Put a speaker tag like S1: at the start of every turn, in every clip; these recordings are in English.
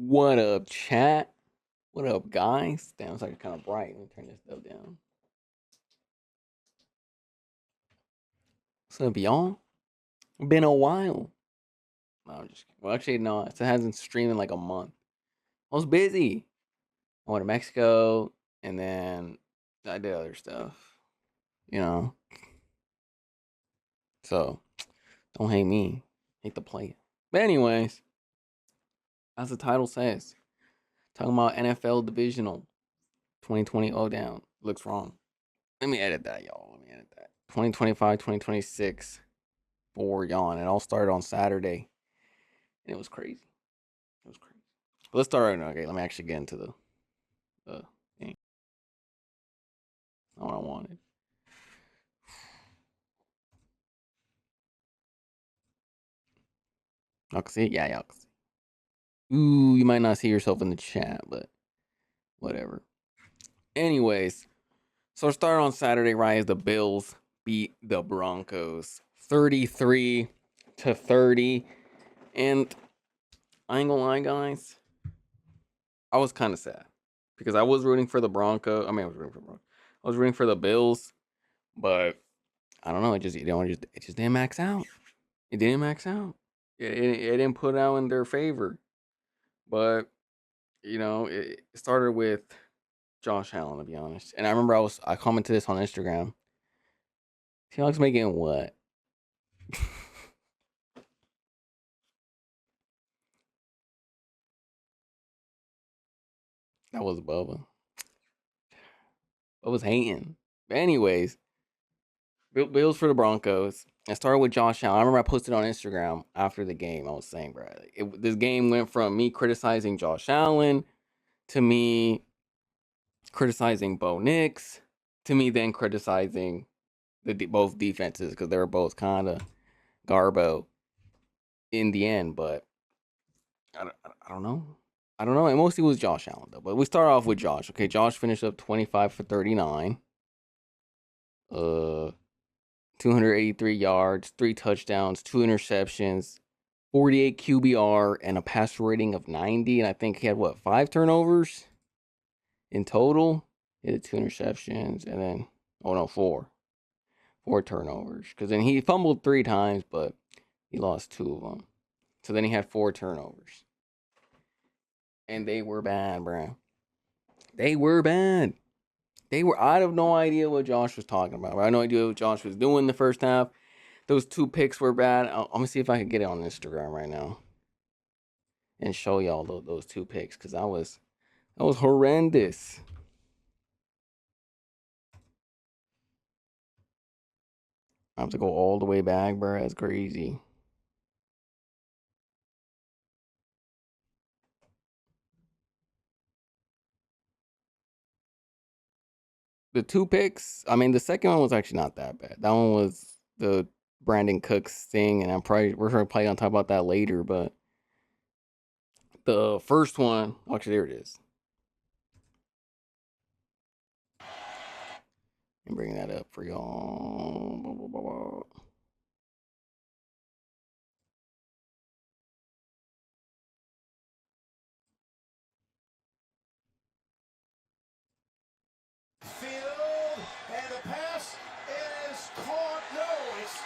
S1: What up, chat? What up, guys? Damn, it's like kind of bright. Let me turn this stuff down. What's up, y'all? Been a while. No, I'm just kidding. Well, actually, no. It hasn't streamed in like a month. I was busy. I went to Mexico, and then I did other stuff. You know, so don't hate me. Hate the player. But anyways, as the title says, talking about NFL Divisional 2020 down. Looks wrong. Let me edit that, y'all. Let me edit that. 2025, 2026 for y'all. And it all started on Saturday. And it was crazy. It was crazy. But let's start right now. Okay, let me actually get into the game. Not what I wanted. Y'all can see it? Yeah, y'all can see it. Ooh, you might not see yourself in the chat, but whatever. Anyways, so it started on Saturday, right, as the Bills beat the Broncos 33-30. And I ain't gonna lie, guys, I was kind of sad because I was rooting for the Broncos. I was rooting for the Broncos. I was rooting for the Bills, but I don't know. It just didn't max out. It didn't max out. It didn't put out in their favor. But it started with Josh Allen, to be honest. And I remember I commented this on Instagram. Seahawks making what? That was Bubba. Bubba's hating. But anyways, Bills for the Broncos. I started with Josh Allen. I remember I posted on Instagram after the game. I was saying, bro, this game went from me criticizing Josh Allen to me criticizing Bo Nix to me then criticizing both defenses because they were both kind of garbo in the end. But I don't know. I don't know. And mostly it was Josh Allen, though. But we start off with Josh. Okay, Josh finished up 25 for 39. 283 yards, 3 touchdowns, 2 interceptions, 48 QBR, and a passer rating of 90. And I think he had, 5 turnovers in total? He had 2 interceptions, and then, 4. 4 turnovers. Because then he fumbled 3 times, but he lost 2 of them. So then he had 4 turnovers. And they were bad, bro. They were bad. I have no idea what Josh was talking about. I had no idea what Josh was doing the first half. Those 2 picks were bad. I'm going to see if I can get it on Instagram right now and show y'all those 2 picks because that was horrendous. I have to go all the way back, bro. That's crazy. The 2 picks, the second one was actually not that bad. That one was the Brandon Cooks thing, and we're probably gonna talk about that later. But the first one, actually, there it is. And bring that up for y'all. Blah, blah, blah, blah. Field, and the pass is caught. No,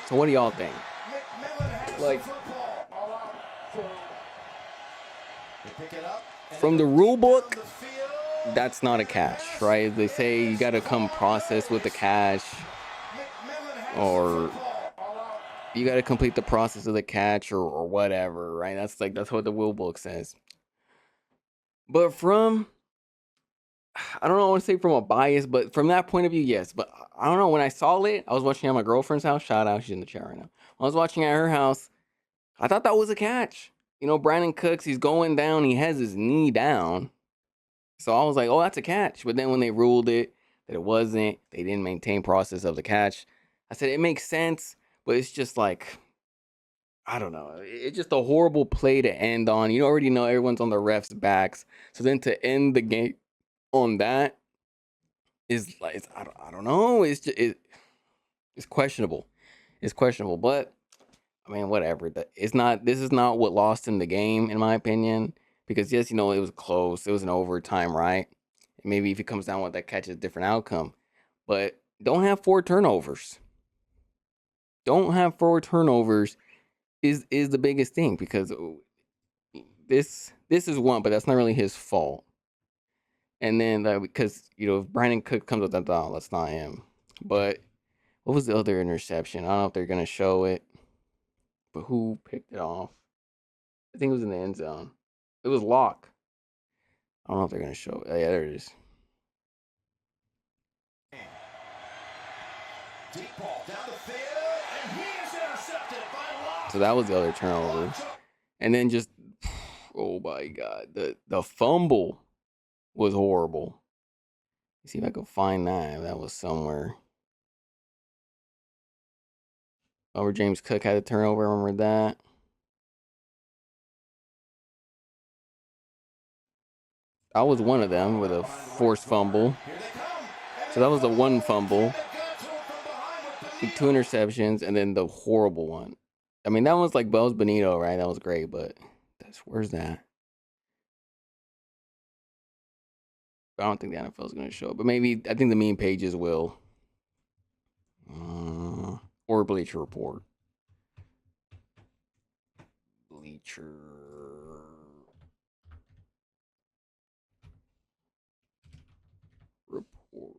S1: so what do y'all think? Like, from the rule book, that's not a catch, right? They say you got to come process with the catch, or you got to complete the process of the catch, or whatever, right? That's what the rule book says. But I don't know, I want to say from a bias, but from that point of view, yes. But I don't know, when I saw it, I was watching at my girlfriend's house. Shout out, she's in the chat right now. I was watching at her house. I thought that was a catch. Brandon Cooks, he's going down. He has his knee down. So I was like, oh, that's a catch. But then when they ruled it, that it wasn't, they didn't maintain process of the catch. I said, it makes sense, but it's just like, I don't know. It's just a horrible play to end on. You already know everyone's on the refs' backs. So then to end the game on that is like, I don't know. It's just, it's questionable. It's questionable, but whatever. This is not what lost him the game, in my opinion. Because yes, it was close. It was an overtime, right? Maybe if it comes down with that catch, it's a different outcome. But don't have 4 turnovers. Don't have 4 turnovers is the biggest thing, because this is one, but that's not really his fault. And then because if Brandon Cook comes with that down, that's not him. But what was the other interception? I don't know if they're gonna show it, but who picked it off? I think it was in the end zone. It was Locke. I don't know if they're gonna show it. Oh, yeah, there it is. Deep ball down the field, and he is intercepted by Locke. So that was the other turnover. And then just, oh my God, the fumble was horrible. Let's see if I can find that. That was somewhere. Over James Cook had a turnover. Remember that? I was one of them with a forced fumble. So that was the one fumble, 2 interceptions, and then the horrible one. I mean, that was like Bells Benito, right? That was great, but where's that? I don't think the NFL is going to show it, but maybe I think the meme pages will. Or Bleacher Report. Bleacher Report.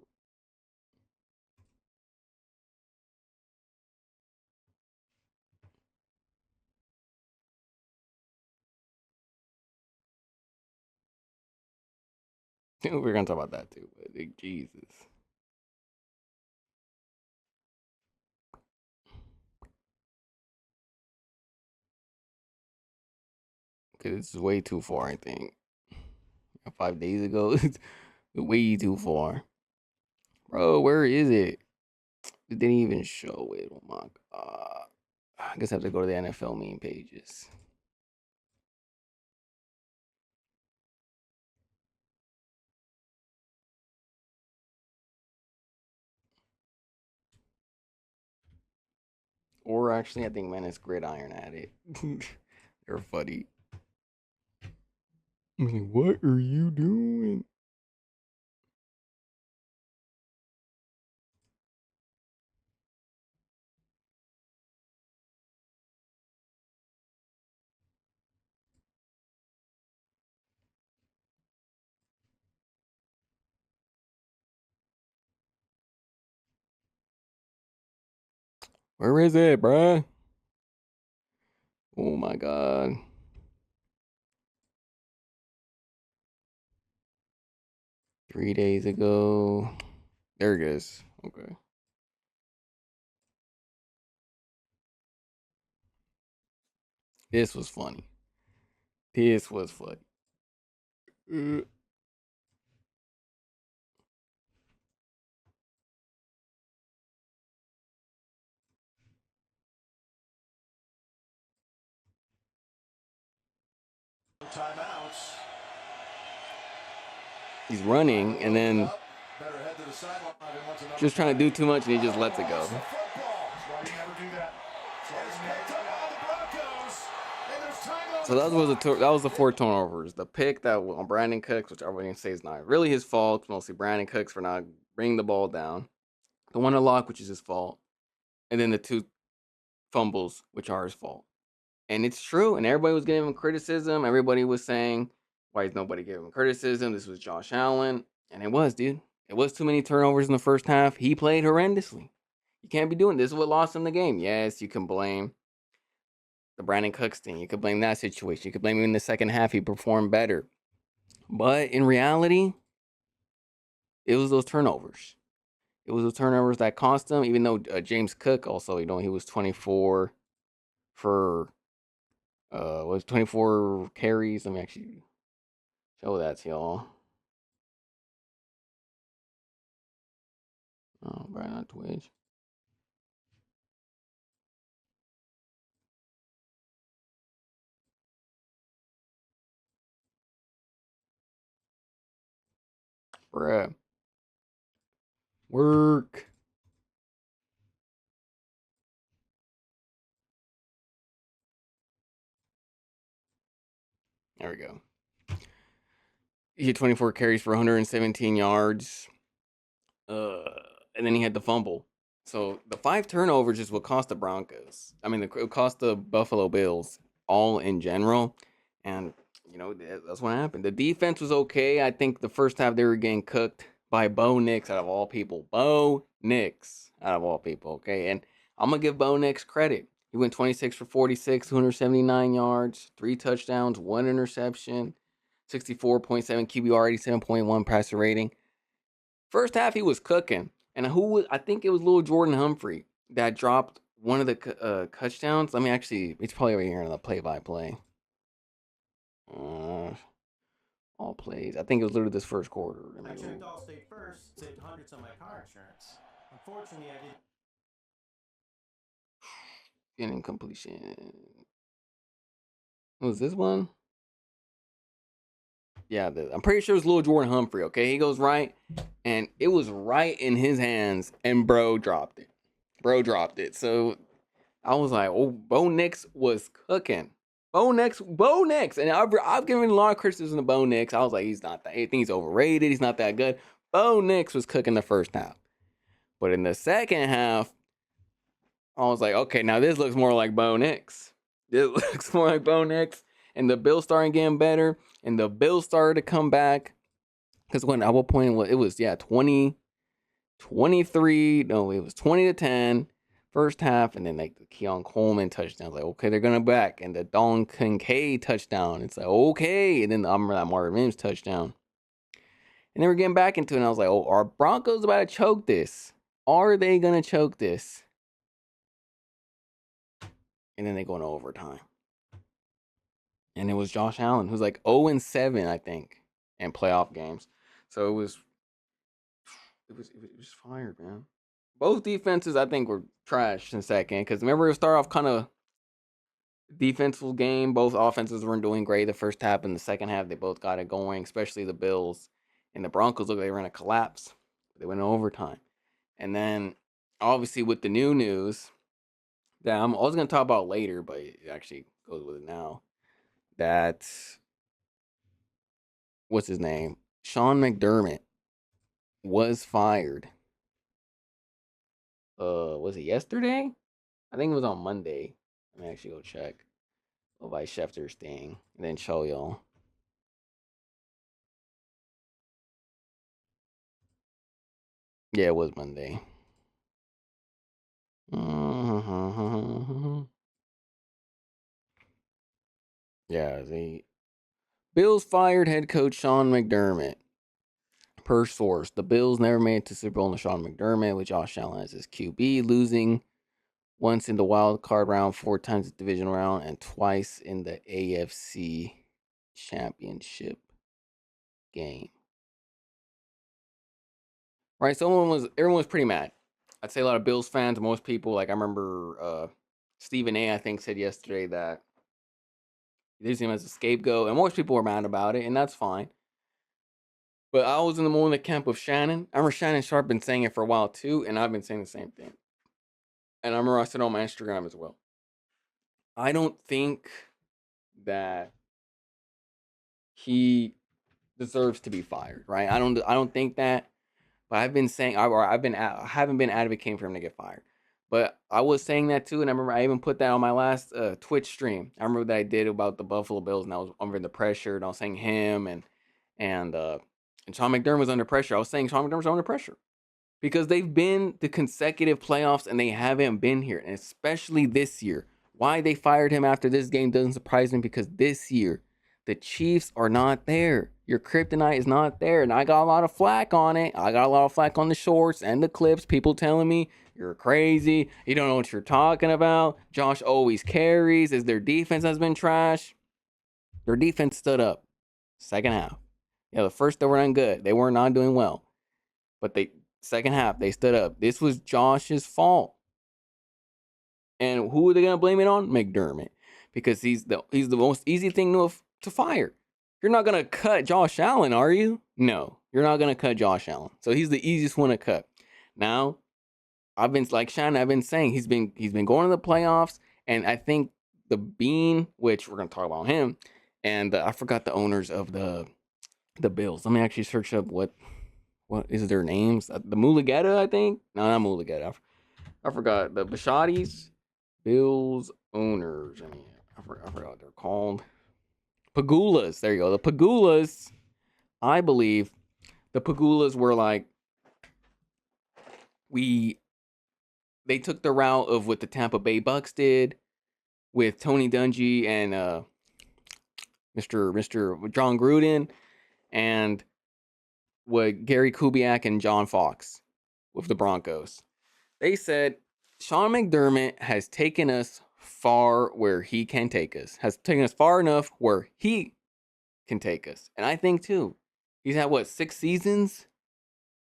S1: We're going to talk about that too, but Jesus. Okay, this is way too far, I think. 5 days ago, it's way too far. Bro, where is it? It didn't even show it. Oh my God. I guess I have to go to the NFL meme pages. Or actually, I think Menace Gridiron at it. They're funny. I mean, what are you doing? Where is it, bruh? Oh my God. Three days ago. There it is. Okay. This was funny. This was funny. Timeouts. He's running and then just trying to do too much and he just lets it go. So that was the 4 turnovers. The pick that on Brandon Cooks, which everybody say is not really his fault, mostly Brandon Cooks for not bringing the ball down. The one to Lock, which is his fault, and then the 2 fumbles, which are his fault. And it's true. And everybody was giving him criticism. Everybody was saying, why is nobody giving him criticism? This was Josh Allen. And it was, dude. It was too many turnovers in the first half. He played horrendously. You can't be doing this. This is what lost him the game. Yes, you can blame the Brandon Cooks thing. You could blame that situation. You could blame him in the second half. He performed better. But in reality, it was those turnovers. It was the turnovers that cost him, even though James Cook also, he was 24 for, was 24 carries. Let me actually show that to y'all. Oh, right on Twitch. Bruh. Work. There we go. He had 24 carries for 117 yards. And then he had the fumble. So the 5 turnovers is what cost the Broncos. I mean, it cost the Buffalo Bills all in general. And, that's what happened. The defense was okay. I think the first half they were getting cooked by Bo Nix out of all people. Bo Nix out of all people, okay? And I'm going to give Bo Nix credit. He went 26 for 46, 279 yards, 3 touchdowns, 1 interception, 64.7 QBR, 87.1 passer rating. First half he was cooking, and I think it was little Jordan Humphrey that dropped one of the touchdowns. Let me actually, it's probably over here in the play-by-play. All plays. I think it was literally this first quarter.
S2: I checked Allstate first, saved hundreds on my car insurance. Unfortunately, I didn't.
S1: Getting completion. What was this one? Yeah, I'm pretty sure it was little Jordan Humphrey. Okay, he goes right, and it was right in his hands, and bro dropped it. So I was like, oh, Bo Nix was cooking. Bo Nix, and I've given a lot of criticism to Bo Nix. I was like, he's not that. I think he's overrated. He's not that good. Bo Nix was cooking the first half, but in the second half, I was like, okay, now this looks more like Bo Nix. This looks more like Bo Nix, and the Bills started getting better, and the Bills started to come back. Because at what point it was 23. No, it was 20-10 first half, and then like the Keon Coleman touchdown. Like, okay, they're gonna back, and the Don Kincaid touchdown. It's like, okay, and then I remember that Marvin Mims touchdown, and then we're getting back into it. And I was like, oh, are Broncos about to choke this? Are they gonna choke this? And then they go into overtime, and it was Josh Allen, who's like 0-7, I think, in playoff games. So it was fired, man. Both defenses, I think, were trash in second. Because remember, it started off kind of defensive game. Both offenses weren't doing great the first half, and the second half they both got it going. Especially the Bills and the Broncos looked like they were in a collapse. They went in overtime, and then obviously with the new news that I was going to talk about later, but it actually goes with it now. That what's his name? Sean McDermott was fired. Was it yesterday? I think it was on Monday. Let me actually go check. By Schefter's thing, and then show y'all. Yeah, it was Monday. Yeah, the Bills fired head coach Sean McDermott. Per source, the Bills never made it to Super Bowl with Sean McDermott, with Josh Allen as his QB, losing once in the wild card round, 4 times in the divisional round, and twice in the AFC championship game. Right, so everyone was pretty mad. I'd say a lot of Bills fans, most people, like I remember Stephen A, I think, said yesterday that they used him as a scapegoat, and most people were mad about it, and that's fine. But I was more in the camp of Shannon. I remember Shannon Sharp been saying it for a while too, and I've been saying the same thing. And I remember I said on my Instagram as well. I don't think that he deserves to be fired, right? I don't think that. But I've been saying, I haven't been advocating for him to get fired. But I was saying that too, and I remember I even put that on my last Twitch stream. I remember that I did about the Buffalo Bills, and I was under the pressure, and I was saying him and Sean McDermott was under pressure. I was saying Sean McDermott was under pressure because they've been the consecutive playoffs and they haven't been here, and especially this year. Why they fired him after this game doesn't surprise me, because this year the Chiefs are not there. Your kryptonite is not there. And I got a lot of flack on it. I got a lot of flack on the shorts and the clips. People telling me, you're crazy. You don't know what you're talking about. Josh always carries. As their defense has been trash. Their defense stood up. Second half. Yeah, the first they were not good. They were not doing well. But second half, they stood up. This was Josh's fault. And who are they gonna blame it on? McDermott. Because he's the most easy thing to fire. You're not gonna cut Josh Allen, are you? No, you're not gonna cut Josh Allen. So he's the easiest one to cut. Now, I've been saying he's been going to the playoffs, and I think the Bean, which we're gonna talk about him, and I forgot the owners of the The Bills. Let me actually search up what is their names. The Mulugeta, I think. No, not Mulugeta. I forgot the Bashadis. Bills owners. I mean, I forgot what they're called. Pagulas. There you go. The Pagulas. I believe the Pagulas were like they took the route of what the Tampa Bay Bucks did with Tony Dungy and Mr. John Gruden, and what Gary Kubiak and John Fox with the Broncos. They said Sean McDermott has taken us far where he can take us, has taken us far enough where he can take us. And I think too, he's had what, 6 seasons?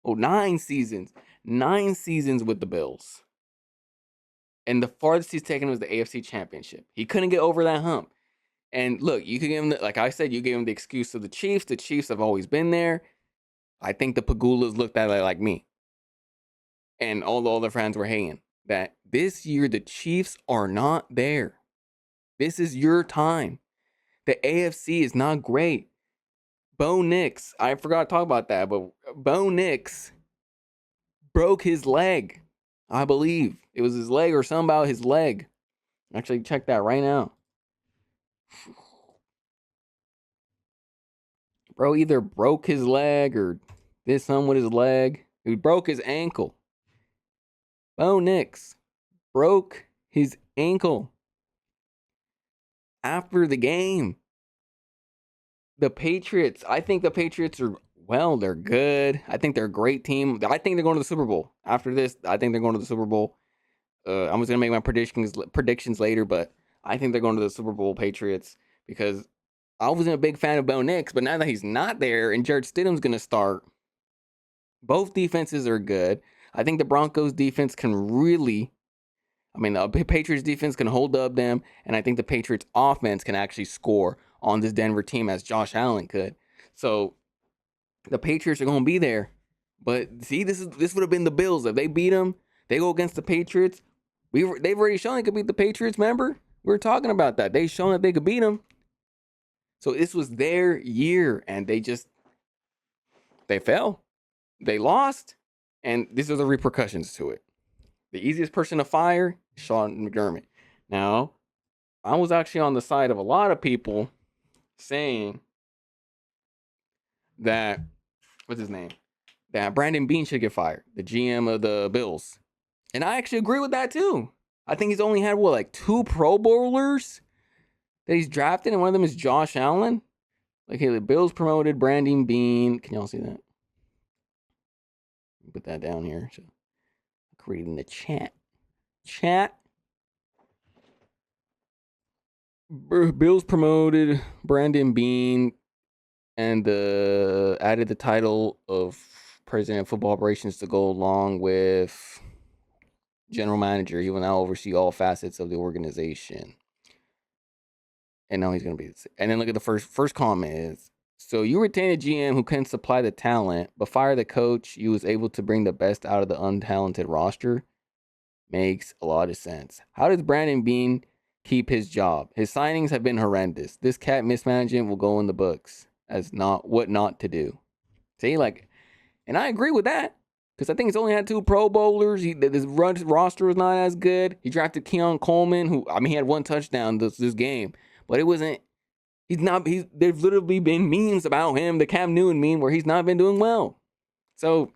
S1: Oh, 9 seasons. 9 seasons with the Bills. And the farthest he's taken was the AFC Championship. He couldn't get over that hump. And look, you could give him, like I said, you gave him the excuse of the Chiefs. The Chiefs have always been there. I think the Pagulas looked at it like me. And all the other fans were hating that this year the Chiefs are not there. This is your time. The AFC is not great. Bo Nix, I forgot to talk about that, but Bo Nix broke his leg. I believe it was his leg or something about his leg. Actually, check that right now. Bro either broke his leg or did something with his leg. He broke his ankle. Bo Nix broke his ankle after the game. The Patriots, I think the Patriots are, well, they're good. I think they're a great team. I think they're going to the Super Bowl. After this, I think they're going to the Super Bowl. I was going to make my predictions later, but I think they're going to the Super Bowl, Patriots, because I wasn't a big fan of Bo Nix, but now that he's not there and Jared Stidham's going to start, both defenses are good. I think the Broncos defense can really, the Patriots defense can hold up them, and I think the Patriots offense can actually score on this Denver team as Josh Allen could. So the Patriots are going to be there. But see, this would have been the Bills. If they beat them, they go against the Patriots. They've already shown they could beat the Patriots, remember? We were talking about that. They've shown that they could beat them. So this was their year, and they fell. They lost, and these are the repercussions to it. The easiest person to fire, Sean McDermott. Now, I was actually on the side of a lot of people saying that, what's his name? That Brandon Beane should get fired, the GM of the Bills. And I actually agree with that too. I think he's only had, 2 Pro Bowlers that he's drafted, and one of them is Josh Allen. Like, hey, the Bills promoted Brandon Beane. Can y'all see that? Put that down here. So, read in the chat. Bills promoted Brandon Beane and added the title of President of Football Operations to go along with General Manager. He will now oversee all facets of the organization. And now he's going to be. And then look at the first comment is, so you retain a GM who couldn't supply the talent, but fire the coach you was able to bring the best out of the untalented roster? Makes a lot of sense. How does Brandon Beane keep his job? His signings have been horrendous. This cat mismanagement will go in the books as what not to do. See, and I agree with that because I think he's only had 2 Pro Bowlers. His roster was not as good. He drafted Keon Coleman, who he had 1 touchdown this game, but it wasn't. There's literally been memes about him, the Cam Newton meme, where he's not been doing well. So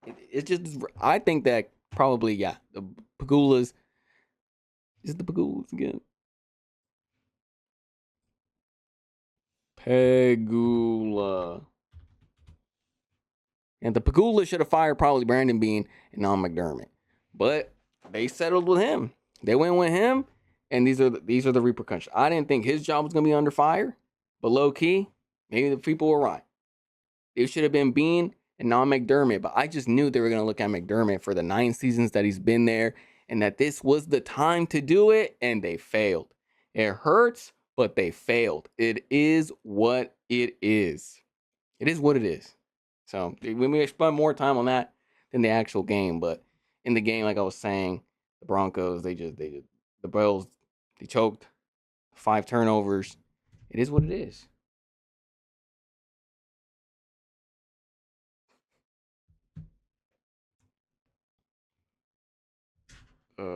S1: it's just, I think that probably, the Pagulas. Is it the Pagulas again? Pegula. And the Pagula should have fired probably Brandon Beane and not McDermott. But they settled with him. They went with him, and these are the repercussions. I didn't think his job was going to be under fire, but low-key, maybe the people were right. It should have been Beane and not McDermott, but I just knew they were going to look at McDermott for the 9 seasons that he's been there, and that this was the time to do it, and they failed. It hurts, but they failed. It is what it is. It is what it is. So we may spend more time on that than the actual game, but in the game, like I was saying, the Broncos, the Bills, they choked, 5 turnovers. It is what it is. Uh,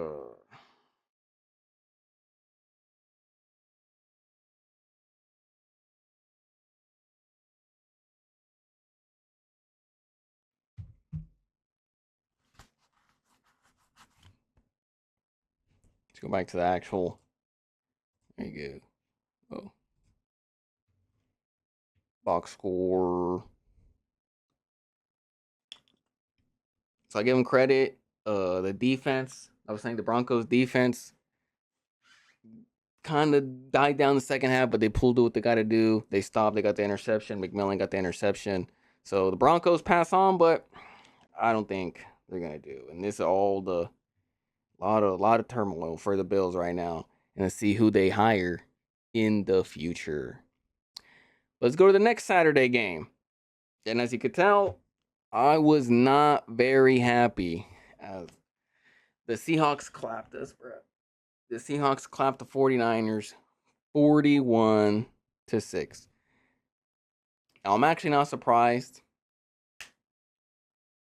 S1: let's go back to the actual. There you go. Oh, box score. So I give them credit. The defense. I was saying the Broncos defense kind of died down the second half, but they pulled what they got to do. They stopped. They got the interception. McMillan got the interception. So the Broncos pass on, but I don't think they're gonna do. And this is all the lot of turmoil for the Bills right now, and to see who they hire in the future. Let's go to the next Saturday game. And as you could tell, I was not very happy as the Seahawks clapped us, bro. The Seahawks clapped the 49ers 41-6. Now, I'm actually not surprised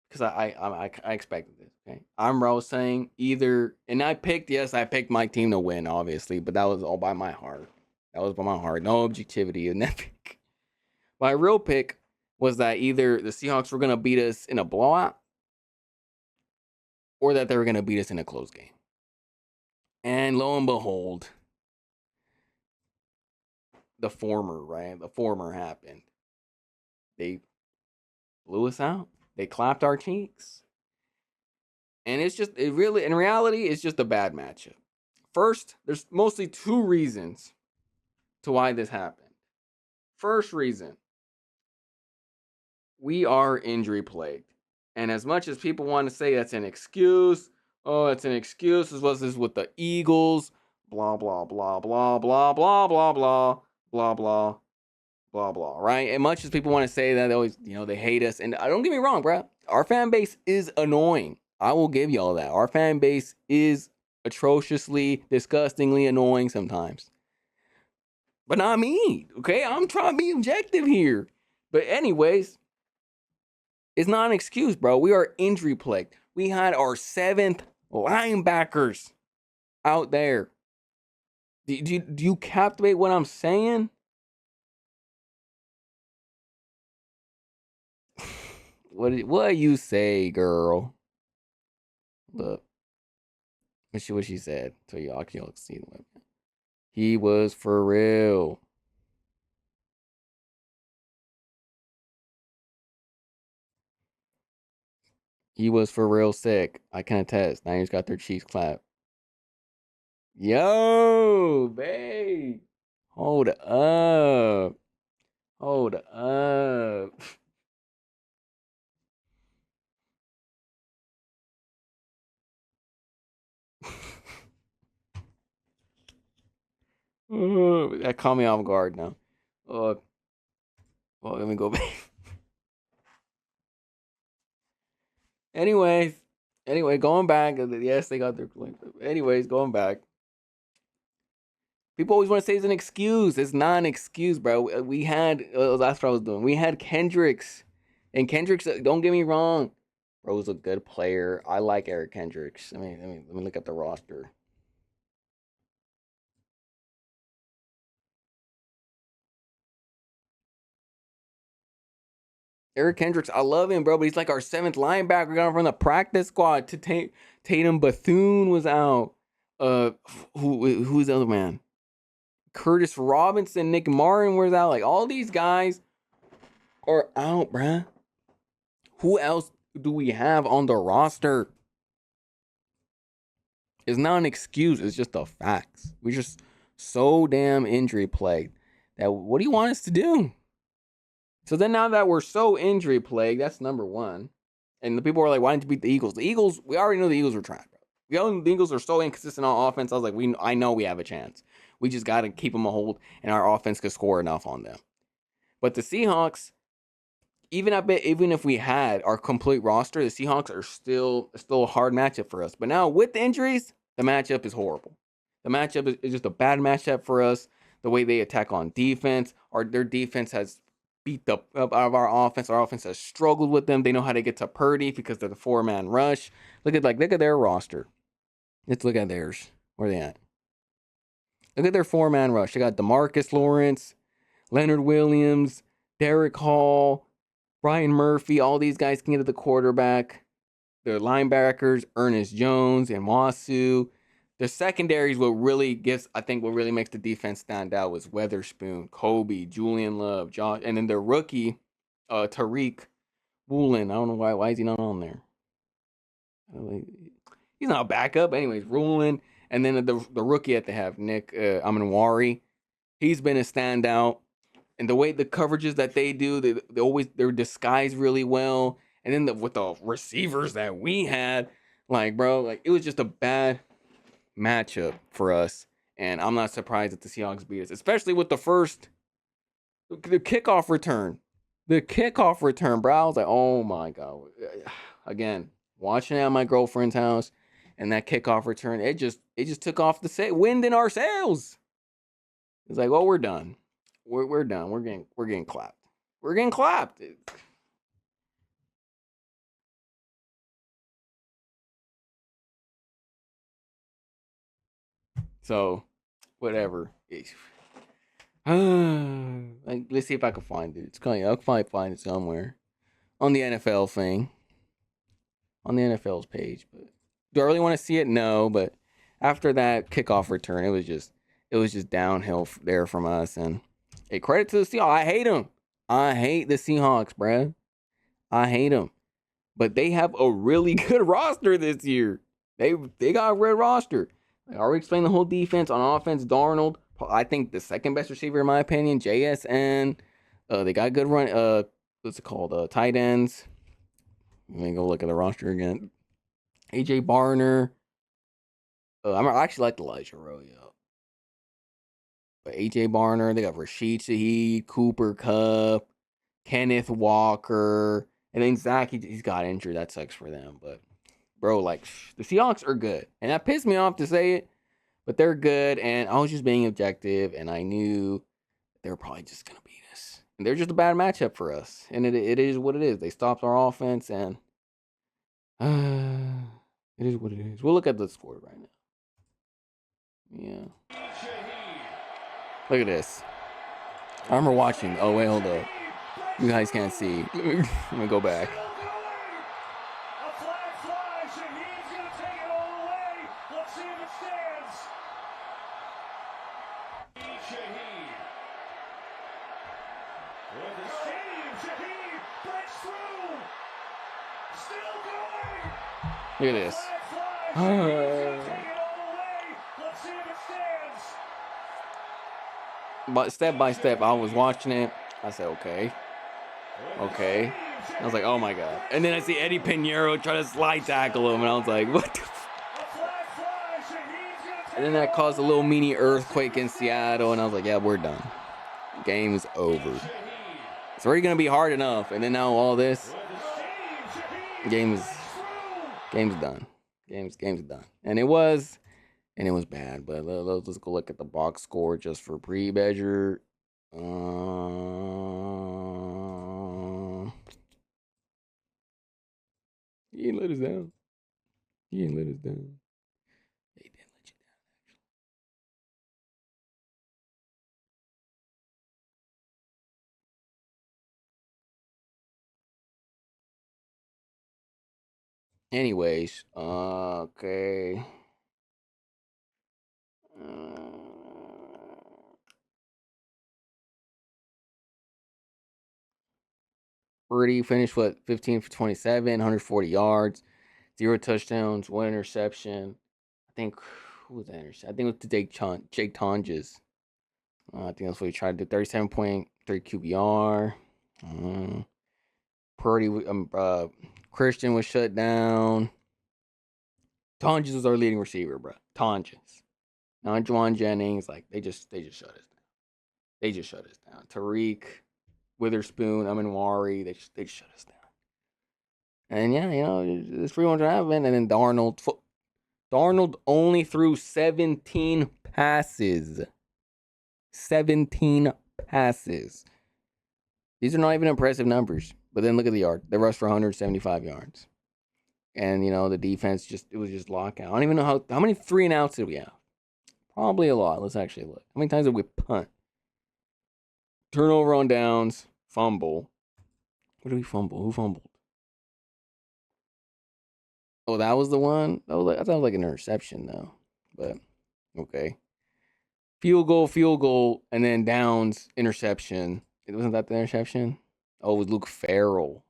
S1: because I expected this. Okay, I'm Rose saying either, and I picked my team to win, obviously, but that was all by my heart. That was by my heart, no objectivity in that pick. My real pick was that either the Seahawks were gonna beat us in a blowout, or that they were gonna beat us in a close game. And lo and behold, the former happened. They blew us out. They clapped our cheeks. And in reality, it's just a bad matchup. First, there's mostly two reasons to why this happened. First reason, we are injury plagued. And as much as people want to say that's an excuse, it's an excuse, as well as this with the Eagles, blah, blah, blah, blah, blah, blah, blah, blah, blah, blah, blah, blah, right? And much as people want to say that, they always, they hate us. And don't get me wrong, bro. Our fan base is annoying. I will give y'all that. Our fan base is atrociously, disgustingly annoying sometimes. But not me, okay? I'm trying to be objective here. But anyways, it's not an excuse, bro. We are injury plagued. We had our 7th linebackers out there. Do you captivate what I'm saying? What you say, girl? Look, what she said. So y'all can see the webcam. He was for real. He was for real sick. I can attest. Niners got their cheeks clapped. Yo, babe. Hold up. Hold up. That caught me off guard now. Well, let me go back. Anyway, going back. Yes, they got their. Anyways, going back. People always want to say it's an excuse. It's not an excuse, bro. We had that's what I was doing. We had Kendricks, and Kendricks. Don't get me wrong, bro was a good player. I like Eric Kendricks. Let me look at the roster. Eric Kendricks, I love him, bro, but he's like our 7th linebacker. We got him from the practice squad. Tatum Bethune was out. Who's the other man? Curtis Robinson, Nick Martin was out. Like, all these guys are out, bruh. Who else do we have on the roster? It's not an excuse. It's just the facts. We're just so damn injury plagued that what do you want us to do? So then now that we're so injury plagued, that's number one. And the people are like, why didn't you beat the Eagles? The Eagles, we already know the Eagles were trash, bro. We all know the Eagles are so inconsistent on offense. I was like, I know we have a chance. We just got to keep them a hold, and our offense could score enough on them. But the Seahawks, even if we had our complete roster, the Seahawks are still a hard matchup for us. But now with the injuries, the matchup is horrible. The matchup is just a bad matchup for us. The way they attack on defense, their defense has beat up out of our offense. Our offense has struggled with them. They know how to get to Purdy because they're the 4-man rush. Look at their roster. Let's look at theirs. Where are they at? Look at their 4-man rush. They got DeMarcus Lawrence, Leonard Williams, Derek Hall, Brian Murphy. All these guys can get to the quarterback. Their linebackers, Ernest Jones and Wasu. The secondary is what really makes the defense stand out was Weatherspoon, Kobe, Julian Love, Josh, and then their rookie, Tariq Woolen. I don't know why is he not on there? He's not a backup. Anyways, Woolen. And then the rookie that they have, Nick Amenwari. He's been a standout. And the way the coverages that they do, they're disguised really well. And then with the receivers that we had, it was just a bad matchup for us. And I'm not surprised that the Seahawks beat us, especially with the kickoff return. The kickoff return, bro. I was like, oh my God. Again, watching it at my girlfriend's house, and that kickoff return, it just took off the wind in our sails. It's like, well, we're done. We're done. We're getting clapped. We're getting clapped. So, whatever. Let's see if I can find it. I'll probably find it somewhere on the NFL thing, on the NFL's page. But do I really want to see it? No. But after that kickoff return, it was just downhill there from us. And hey, credit to the Seahawks. I hate them. I hate the Seahawks, bruh. I hate them. But they have a really good roster this year. They got a red roster. I already explained the whole defense. On offense, Darnold, I think the second best receiver in my opinion, JSN. They got good run. What's it called? Tight ends. Let me go look at the roster again. AJ Barner. I actually like Elijah Arroyo. But AJ Barner, they got Rashid Shaheed, Cooper Kupp, Kenneth Walker, and then Zach. He's got injured. That sucks for them. But bro, the Seahawks are good, and that pissed me off to say it, but they're good. And I was just being objective, and I knew they were probably just gonna beat us. And they're just a bad matchup for us, and it is what it is. They stopped our offense, and it is what it is. We'll look at the score right now. Yeah. Look at this. I remember watching. Oh, wait, hold up. You guys can't see. Let me go back.
S2: A flag flies, and he's going to take it all away. Let's see if it stands. Shaheed. With the stadium, Shaheed breaks through. Still going.
S1: Look at this.
S2: Flag flies, and he's going to take it all away. Let's see if it stands.
S1: But step by step, I was watching it. I said, okay. I was like, oh my God. And then I see Eddie Pinheiro try to slide tackle him, and I was like, what the And then that caused a little mini earthquake in Seattle, and I was like, yeah, we're done. Game's over. It's already going to be hard enough, and then now all this. Game's done. Game's done. And it was bad, but let's go look at the box score just for pre-measure. He didn't let us down. They didn't let you down, actually. Anyways, okay. Purdy finished 15 for 27, 140 yards, 0 touchdowns, 1 interception. I think who was that interception? I think it was to Jake Tonges. I think that's what he tried to do. 37.3 QBR. Purdy, Christian was shut down. Tonges was our leading receiver, bro. Tonges. Now Juwan Jennings, they just shut us down. They just shut us down. Tariq, Witherspoon, Amenwari, they just shut us down. And yeah, this 3-1 happened, and then Darnold only threw 17 passes. 17 passes. These are not even impressive numbers. But then look at the yard. They rushed for 175 yards. And the defense it was just lockout. I don't even know how many 3-and-outs did we have? Probably a lot. Let's actually look. How many times did we punt? Turnover on downs, fumble. What did we fumble? Who fumbled? Oh, that was the one? I thought it was like an interception though. But okay. Field goal, and then downs, interception. Wasn't that the interception? Oh, it was Luke Farrell.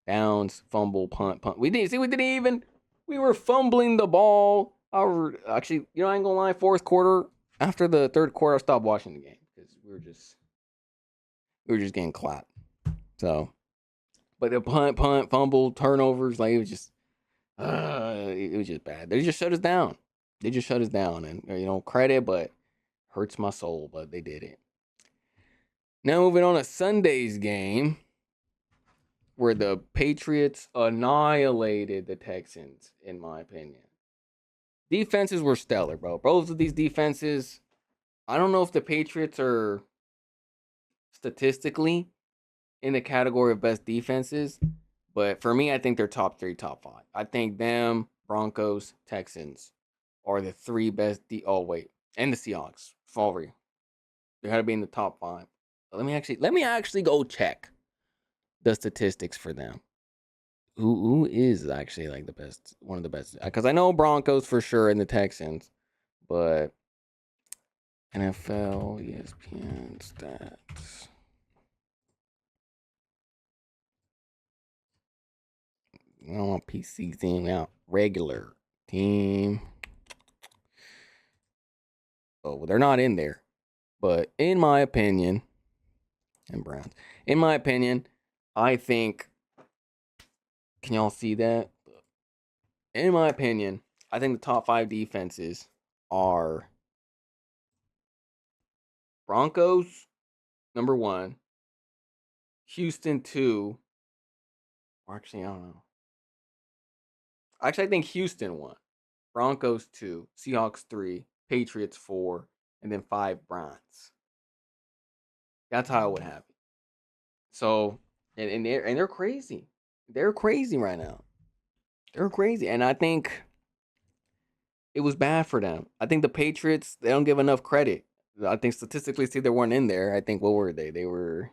S1: Downs, fumble, punt. We didn't even. We were fumbling the ball. Actually, I ain't gonna lie. Fourth quarter, after the third quarter, I stopped watching the game because we were just getting clapped. So, but the punt, fumble, turnovers, like it was just bad. They just shut us down. And credit, but hurts my soul. But they did it. Now moving on to Sunday's game, where the Patriots annihilated the Texans, in my opinion. Defenses were stellar, bro. Both of these defenses, I don't know if the Patriots are statistically in the category of best defenses, but for me, I think they're top 3, top 5. I think them, Broncos, Texans are the 3 best. And the Seahawks. Sorry, they had to be in the top 5. Let me actually go check the statistics for them. Who is actually like the best, one of the best? Because I know Broncos for sure and the Texans, but NFL, ESPN stats. I don't want PC team out. Regular team. Oh, well, they're not in there. But in my opinion, and Browns. In my opinion, I think. Can y'all see that? In my opinion, I think the top 5 defenses are Broncos, number 1, Houston 2, or actually, I don't know. Actually, I think Houston 1, Broncos 2, Seahawks 3, Patriots 4, and then 5 Browns. That's how it would happen. So, and they're crazy. They're crazy right now. They're crazy, and I think it was bad for them. I think the Patriots, they don't give enough credit. I think statistically, see, they weren't in there. I think, what were they? They were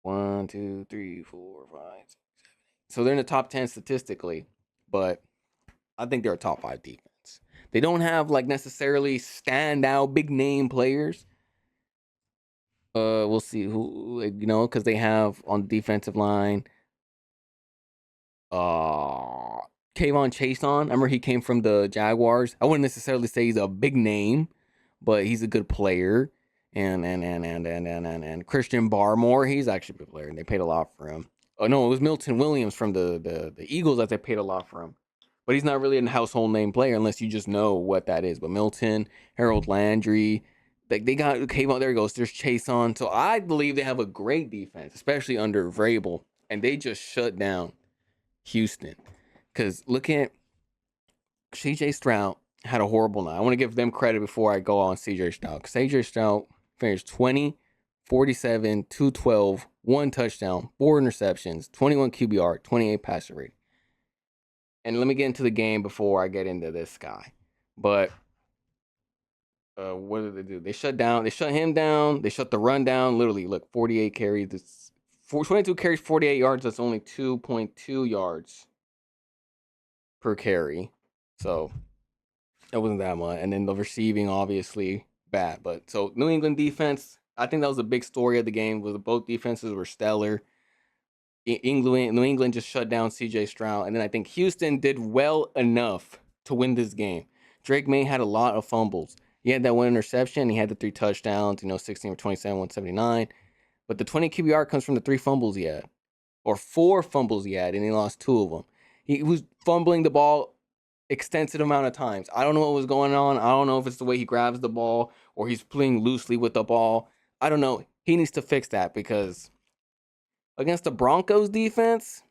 S1: 1, 2, 3, 4, 5, 6, 7, 8. So they're in the top 10 statistically, but I think they're a top 5 defense. They don't have like necessarily standout big name players. We'll see who, because they have on the defensive line. Kayvon Chason. I remember he came from the Jaguars. I wouldn't necessarily say he's a big name, but he's a good player. And Christian Barmore, he's actually a good player, and they paid a lot for him. Oh no, it was Milton Williams from the Eagles that they paid a lot for him. But he's not really a household name player unless you just know what that is. But Milton, Harold Landry, they got Kayvon. There he goes. There's Chason. So I believe they have a great defense, especially under Vrabel, and they just shut down Houston. Because look at CJ Stroud had a horrible night. I want to give them credit before I go on CJ Stroud. CJ Stroud finished 20, 47, 212, 1 touchdown, 4 interceptions, 21 QBR, 28 passer rating. And let me get into the game before I get into this guy. But what did they do? They shut him down. They shut the run down. Literally, look, 48 carries. 22 carries, 48 yards. That's only 2.2 yards per carry. So that wasn't that much. And then the receiving, obviously, bad. But so New England defense, I think that was a big story of the game, was both defenses were stellar. New England just shut down CJ Stroud. And then I think Houston did well enough to win this game. Drake May had a lot of fumbles. He had that 1 interception. He had the 3 touchdowns, 16 for 27, 179. But the 20 QBR comes from the 3 fumbles he had. Or 4 fumbles he had, and he lost 2 of them. He was fumbling the ball extensive amount of times. I don't know what was going on. I don't know if it's the way he grabs the ball or he's playing loosely with the ball. I don't know. He needs to fix that because against the Broncos defense,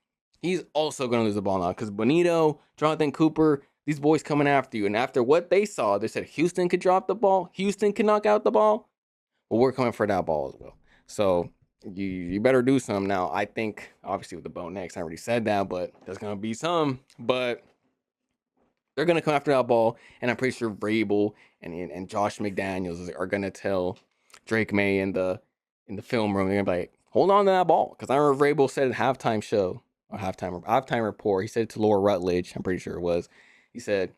S1: he's also going to lose the ball now because Bonito, Jonathan Cooper, these boys coming after you. And after what they saw, they said Houston could drop the ball. Houston could knock out the ball. Well, we're coming for that ball as well. So You better do some now. I think obviously with the Bo Nix, I already said that, but there's gonna be some. But they're gonna come after that ball, and I'm pretty sure Vrabel and Josh McDaniels are gonna tell Drake May in the film room. They're gonna be like, hold on to that ball, because I remember Vrabel said at halftime show or halftime report. He said it to Laura Rutledge. I'm pretty sure it was. He said,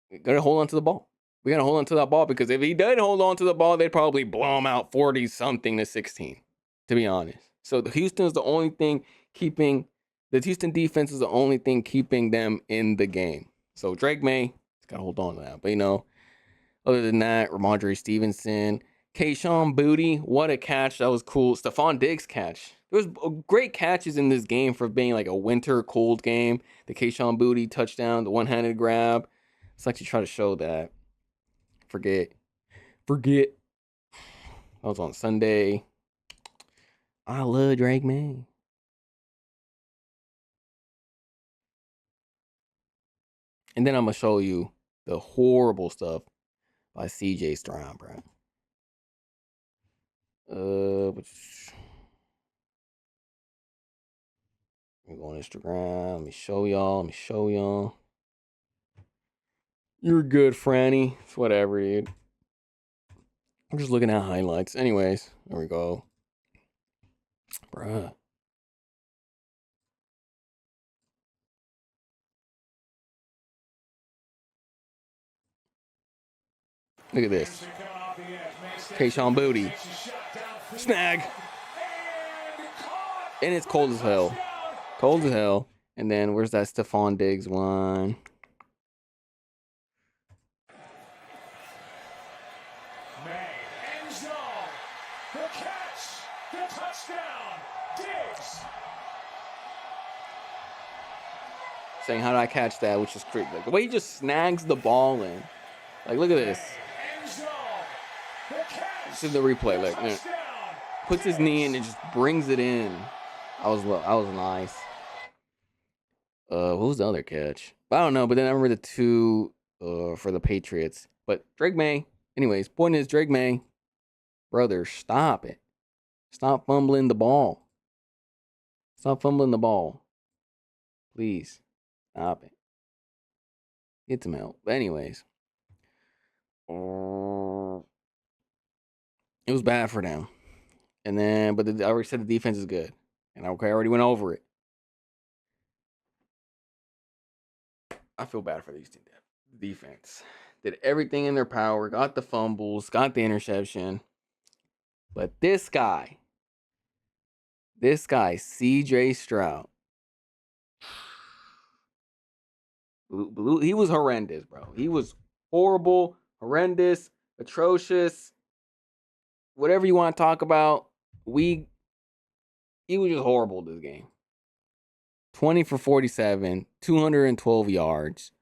S1: "We gotta hold on to the ball. We gotta hold on to that ball, because if he did hold on to the ball, they'd probably blow him out 40 something to 16. To be honest, so Houston is the only thing keeping the Houston defense is the only thing keeping them in the game." So Drake May, gotta hold on to that. But other than that, Ramondre Stevenson, Kayshawn Booty, what a catch. That was cool. Stephon Diggs catch. There was great catches in this game for being like a winter cold game. The Kayshawn Booty touchdown, the one-handed grab. It's like to try to show that. Forget. That was on Sunday. I love Drake May. And then I'm gonna show you the horrible stuff by CJ Stroud, bro. Let me go on Instagram. Let me show y'all. You're good, Franny. It's whatever, dude. I'm just looking at highlights. Anyways, there we go. Bruh. Look at this. Kayshawn Booty. Snag. And it's cold as hell. Cold as hell. And then where's that Stephon Diggs one? Saying, how did I catch that? Which is crazy. Like, the way he just snags the ball in. Like, look at this. This is the replay. Like, puts his knee in and just brings it in. I was nice. What was the other catch? I don't know, but then I remember the two for the Patriots. But Drake May, anyways, point is Drake May, brother, stop it. Stop fumbling the ball. Stop fumbling the ball. Please. Stop it. Get some help. But anyways. It was bad for them. And then, but I already said the defense is good. And I already went over it. I feel bad for these teams. Defense did everything in their power, got the fumbles, got the interception. But this guy, CJ Stroud, he was horrendous, bro. He was horrible, horrendous, atrocious, whatever you want to talk about. He was just horrible this game. 20 for 47, 212 yards,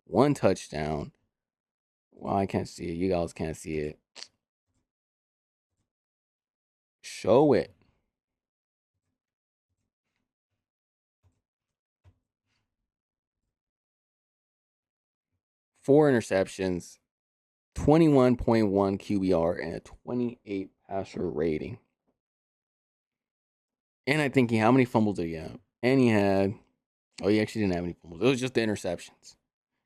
S1: 1 touchdown. Well, I can't see it. You guys can't see it. Show it. Four interceptions, 21.1 QBR, and a 28 passer rating. And I think how many fumbles did he have? And he actually didn't have any fumbles. It was just the interceptions.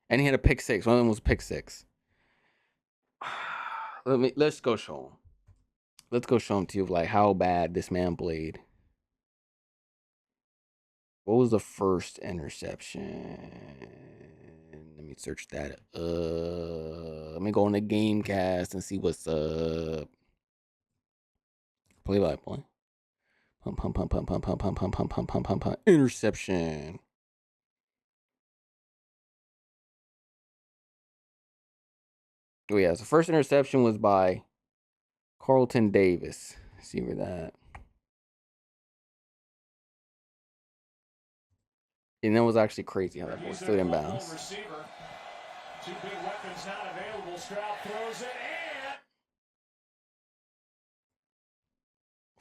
S1: And he had a pick six. One of them was pick six. Let's go show him. Let's go show him to you like how bad this man played. What was the first interception? Let me search that. Let me go on the Gamecast and see what's up. Play by play. Pump. Interception. Oh yeah, so first interception was by Carlton Davis. Let's see where that. And that was actually crazy how that ball stood in bounds.
S2: Two big weapons not available. Stroud throws it and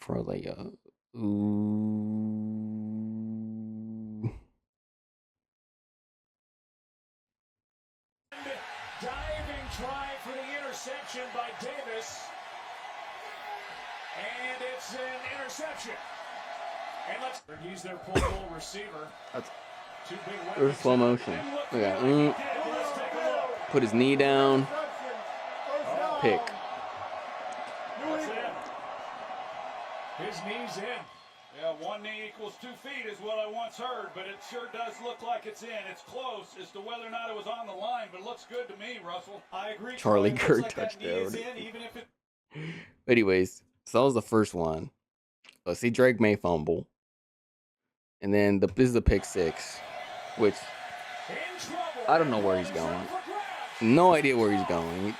S1: For like
S2: diving try for the interception by Davis. And it's an interception. And he's their pull receiver.
S1: That's
S2: Two big
S1: there's slow motion. Look at that. Put his knee down. Pick.
S2: His knee's in. Yeah, one knee equals 2 feet is what I once heard, but it sure does look like it's in. It's close as to whether or not it was on the line, but it looks good to me, Russell. I agree.
S1: Charlie Kirk
S2: like
S1: touchdown.
S2: Even if it...
S1: Anyways, so that was the first one. Let's see Drake May fumble. And then this is the pick six, which I don't know where he's going. No idea where he's going.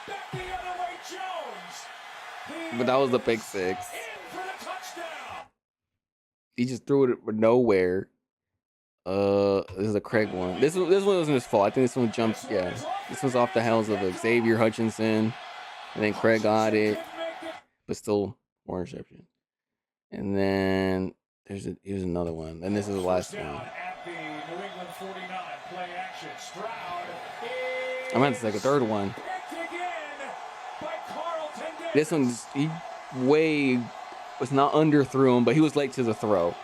S1: But that was the pick six. He just threw it nowhere. This is a Craig one. This one wasn't his fault. I think this one jumped. Yeah, this was off the hells of Xavier Hutchinson, and then Craig got it, but still more interception. And then here's another one, and this is the last one. I'm at the second, third one. This one's he was not underthrew him, but he was late to the throw.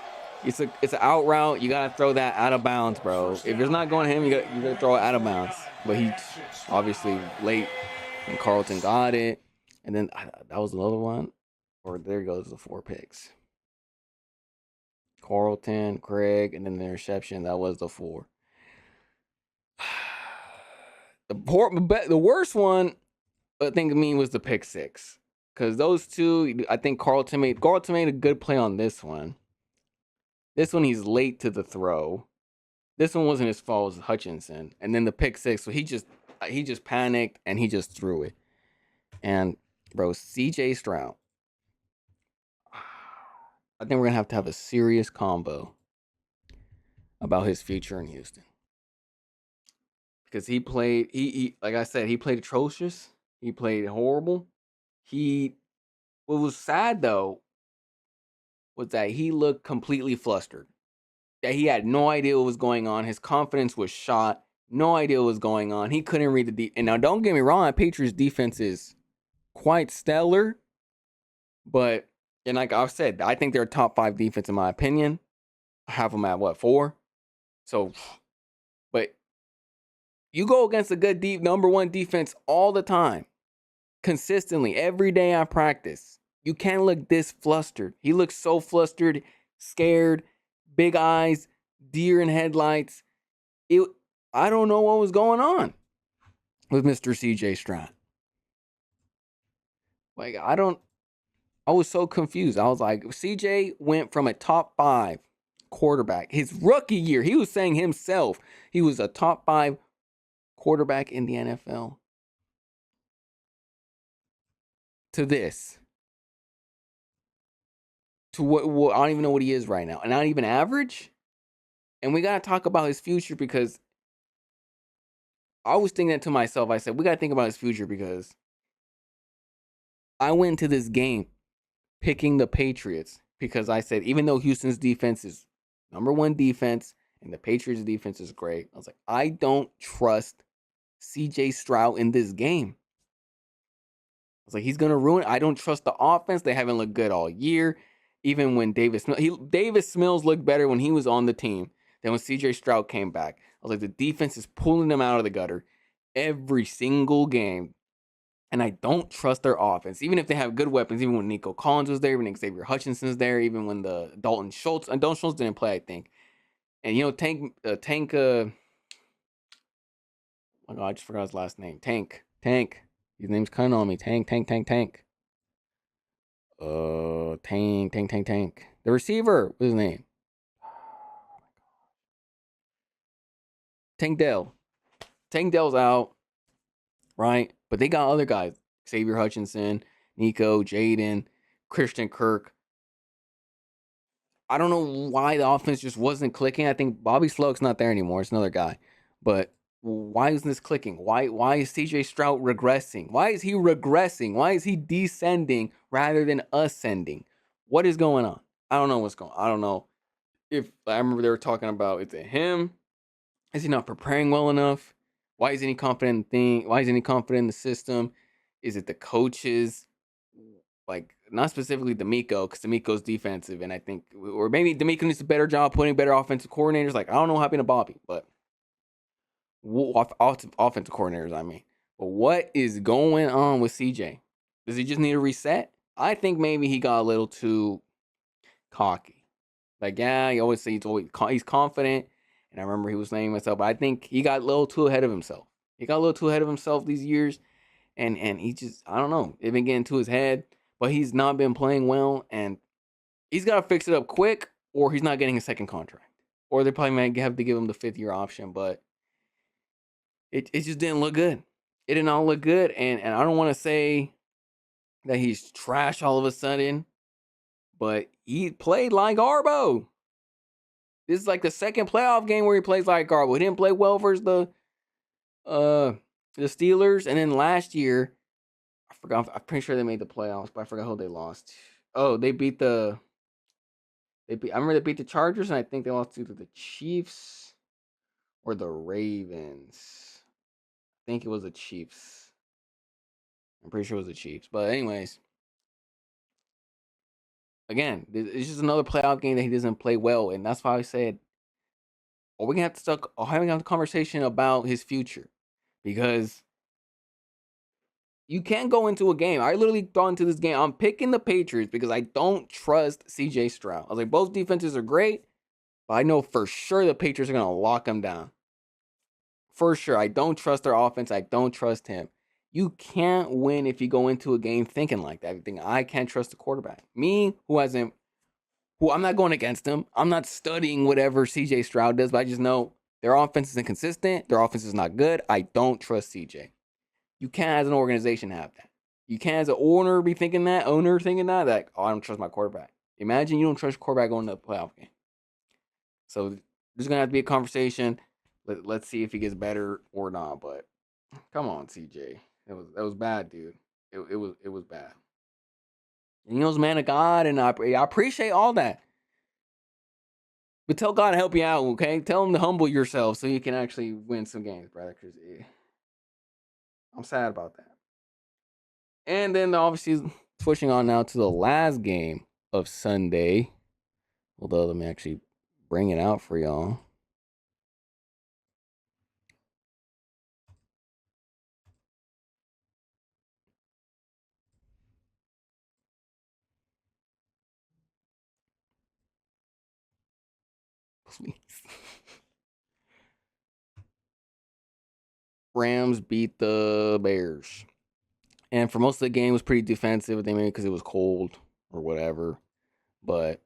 S1: It's an out route. You gotta throw that out of bounds, bro. If it's not going to him, you gotta throw it out of bounds. But he's obviously late, and Carlton got it. And then that was another one. Or there goes the 4 picks. Carlton, Craig, and then the interception. That was the 4. The worst one, I think, was the pick 6. Because those two, I think Carlton made a good play on this one. This one, he's late to the throw. This one wasn't his fault, it was Hutchinson. And then the pick 6, so he just panicked and he just threw it. And, bro, CJ Stroud. I think we're going to have a serious combo about his future in Houston. Because he played, like I said, he played atrocious. He played horrible. What was sad, though, was that he looked completely flustered. That he had no idea what was going on. His confidence was shot. No idea what was going on. He couldn't read the and now, don't get me wrong, Patriots defense is quite stellar. But, and like I've said, I think they're a top 5 defense in my opinion. I have them at 4? So, but you go against a good number 1 defense all the time. Consistently, every day I practice. You can't look this flustered. He looks so flustered, scared, big eyes, deer in headlights. I don't know what was going on with Mr. CJ Stroud. Like, I was so confused. I was like, CJ went from a top 5 quarterback. His rookie year, he was saying himself, he was a top 5 quarterback in the NFL. To this. To what I don't even know what he is right now. And not even average. And we got to talk about his future because I was thinking that to myself. I said, we got to think about his future because I went into this game picking the Patriots because I said, even though Houston's defense is number 1 defense and the Patriots defense is great, I was like, I don't trust CJ Stroud in this game. I was like, he's going to ruin it. I don't trust the offense. They haven't looked good all year. Even when Davis Mills looked better when he was on the team than when CJ Stroud came back. I was like, the defense is pulling them out of the gutter every single game. And I don't trust their offense. Even if they have good weapons, even when Nico Collins was there, when Xavier Hutchinson's there, even when the Dalton Schultz didn't play, I think. And, Tank, oh my God, I just forgot his last name. Tank. His name's kind of on me. Tank. Tank. The receiver, what's his name? Tank Dell. Tank Dell's out, right? But they got other guys. Xavier Hutchinson, Nico, Jaden, Christian Kirk. I don't know why the offense just wasn't clicking. I think Bobby Sloak's not there anymore. It's another guy. But why isn't this clicking? Why is CJ Stroud regressing? Why is he regressing? Why is he descending rather than ascending? What is going on? I don't know what's going on. I don't know. If I remember they were talking about, is it him? Is he not preparing well enough? Why isn't he confident in the system? Is it the coaches like not specifically D'Amico, because D'Amico's defensive, and I think, or maybe D'Amico needs a better job putting better offensive coordinators. Like, I don't know what happened to Bobby, but offensive coordinators, I mean. But what is going on with CJ? Does he just need a reset? I think maybe he got a little too cocky. Like, yeah, he always says he's confident, and I remember he was saying himself, but I think he got a little too ahead of himself. He got a little too ahead of himself these years, and he just, I don't know, it been getting to his head, but he's not been playing well, and he's got to fix it up quick, or he's not getting a second contract, or they probably might have to give him the 5th-year option, but it just didn't look good. It did not look good, and I don't want to say that he's trash all of a sudden, but he played like Garbo. This is like the second playoff game where he plays like Garbo. He didn't play well versus the Steelers, and then last year, I forgot. I'm pretty sure they made the playoffs, but I forgot who they lost. Oh, they beat the. I remember they beat the Chargers, and I think they lost to either the Chiefs or the Ravens. I think it was the Chiefs. I'm pretty sure it was the Chiefs. But anyways, again, it's just another playoff game that he doesn't play well, and that's why I said, are we gonna have to start having a conversation about his future? Because you can't go into a game. I literally thought into this game, I'm picking the Patriots because I don't trust CJ Stroud. I was like, both defenses are great, but I know for sure the Patriots are gonna lock him down. For sure. I don't trust their offense. I don't trust him. You can't win if you go into a game thinking like that. You think, I can't trust the quarterback. Me, who I'm not going against him. I'm not studying whatever CJ Stroud does, but I just know their offense is inconsistent. Their offense is not good. I don't trust CJ. You can't, as an organization, have that. You can't, as an owner, be thinking that. Like, oh, I don't trust my quarterback. Imagine you don't trust your quarterback going to the playoff game. So there's gonna have to be a conversation. Let's see if he gets better or not. But come on, CJ. That was bad, dude. It was bad. And he was a man of God, and I appreciate all that. But tell God to help you out, okay? Tell him to humble yourself so you can actually win some games, brother. Because I'm sad about that. And then obviously switching on now to the last game of Sunday. Although let me actually bring it out for y'all. Please. Rams beat the Bears. And for most of the game, it was pretty defensive. They maybe because it was cold or whatever. But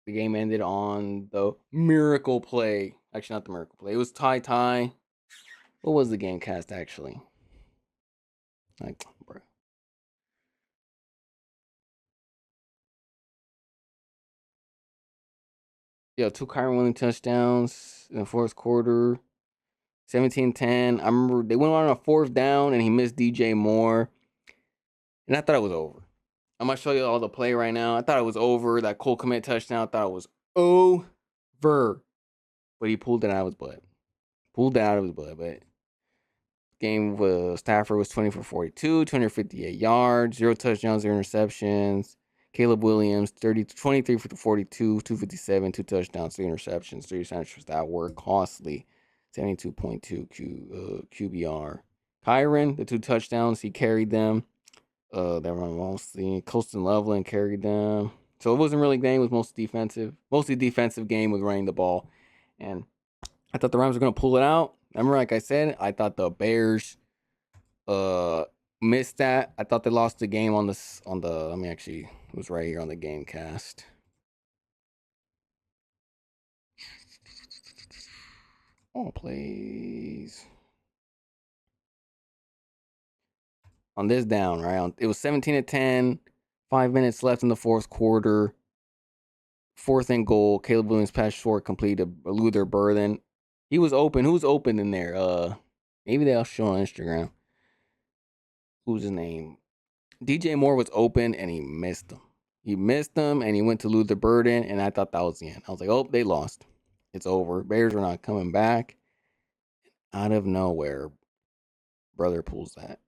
S1: the game ended on the miracle play. Actually, not the miracle play. It was tie. What was the game cast actually? Like, bro. Yeah, 2 Kyron Williams touchdowns in the fourth quarter. 17-10. I remember they went on a 4th down and he missed DJ Moore. And I thought it was over. I'm going to show you all the play right now. I thought it was over. That Cole Kmet touchdown, I thought it was over. But he pulled it out of his butt. But game with Stafford was 20 for 42, 258 yards, 0 touchdowns, 0 interceptions. Caleb Williams, 23 for 42, 257, 2 touchdowns, 3 interceptions, 3 centers that were costly. 72.2 QBR. Kyron, the 2 touchdowns, he carried them. They were mostly Colston Loveland carried them. So it wasn't really a game, it was mostly defensive game with running the ball. And I thought the Rams were gonna pull it out. Remember, like I said, I thought the Bears missed that. I thought they lost the game on the let me actually, it was right here on the game cast. Oh, please. On this down, right? It was 17-10, 5 minutes left in the fourth quarter. 4th and goal. Caleb Williams passed short, completed a Luther Burden. He was open. Who's open in there? Maybe they'll show on Instagram. Who's his name? DJ Moore was open and he missed him. And he went to Luther Burden, and I thought that was the end. I was like, oh, they lost. It's over. Bears are not coming back. Out of nowhere, brother pulls that.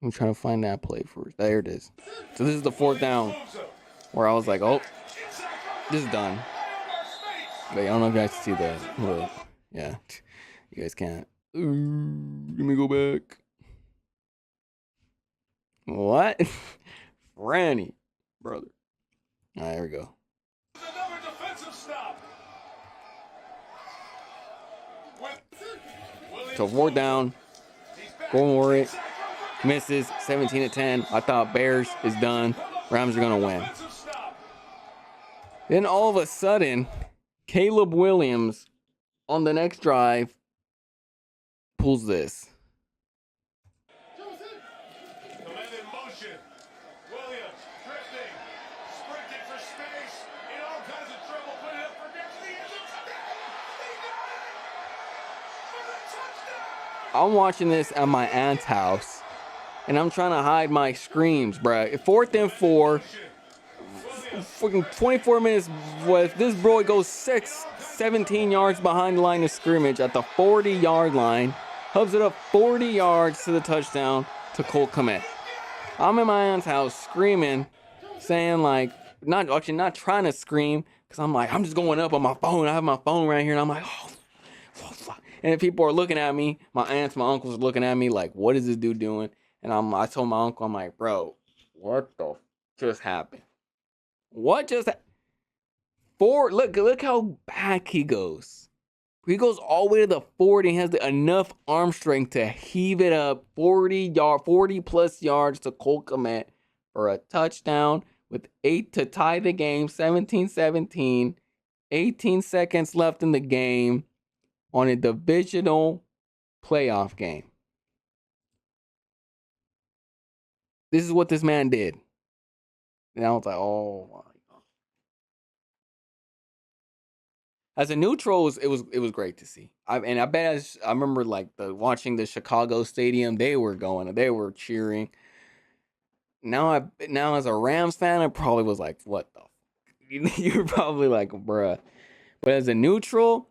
S1: I'm trying to find that play first. There it is. So this is the 4th down where I was like, oh, this is done. Wait, I don't know if you guys see that. Look. Yeah, you guys can't. Ooh, let me go back. What? Franny, brother. All right, here we go.
S2: Another defensive stop.
S1: So 4th down, going for it, misses, 17-10. I thought Bears is done. Rams are gonna win. Then all of a sudden, Caleb Williams on the next drive pulls this.
S2: Command in motion. Williams drifting, sprinting for space, in all kinds of trouble, putting it up for grabs. The end of
S1: I'm watching this at my aunt's house, and I'm trying to hide my screams, bruh. 4th and 4, freaking 24 minutes with this boy goes 17 yards behind the line of scrimmage at the 40-yard line, hubs it up 40 yards to the touchdown to Cole Kmet. I'm in my aunt's house screaming, saying like, not trying to scream, because I'm like, I'm just going up on my phone. I have my phone right here, and I'm like, oh, fuck. And people are looking at me. My aunts, my uncles are looking at me like, what is this dude doing? And I told my uncle, I'm like, bro, what the just happened? What just happened? Look how back he goes. He goes all the way to the 40 and has enough arm strength to heave it up 40 plus yards to Cole Kmet for a touchdown with 8 to tie the game, 17-17, 18 seconds left in the game on a divisional playoff game. This is what this man did. And I was like, oh my God. As a neutral, it was great to see. I remember like watching the Chicago stadium, they were cheering. Now as a Rams fan, I probably was like, what the fuck? You're probably like, bruh. But as a neutral,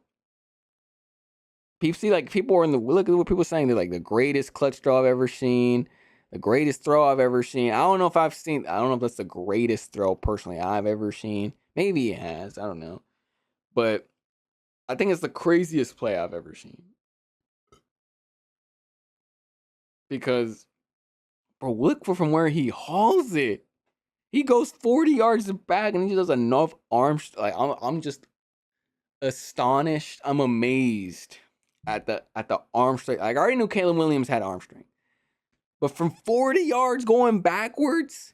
S1: people are look at what people are saying. They're like the greatest clutch throw I've ever seen, the greatest throw I've ever seen. I don't know if that's the greatest throw personally I've ever seen. Maybe it has. I don't know. But I think it's the craziest play I've ever seen. Because, bro, look from where he hauls it. He goes 40 yards back and he does enough arms. Like I'm just astonished. I'm amazed at the arm strength. Like I already knew Caleb Williams had arm strength, but from 40 yards going backwards,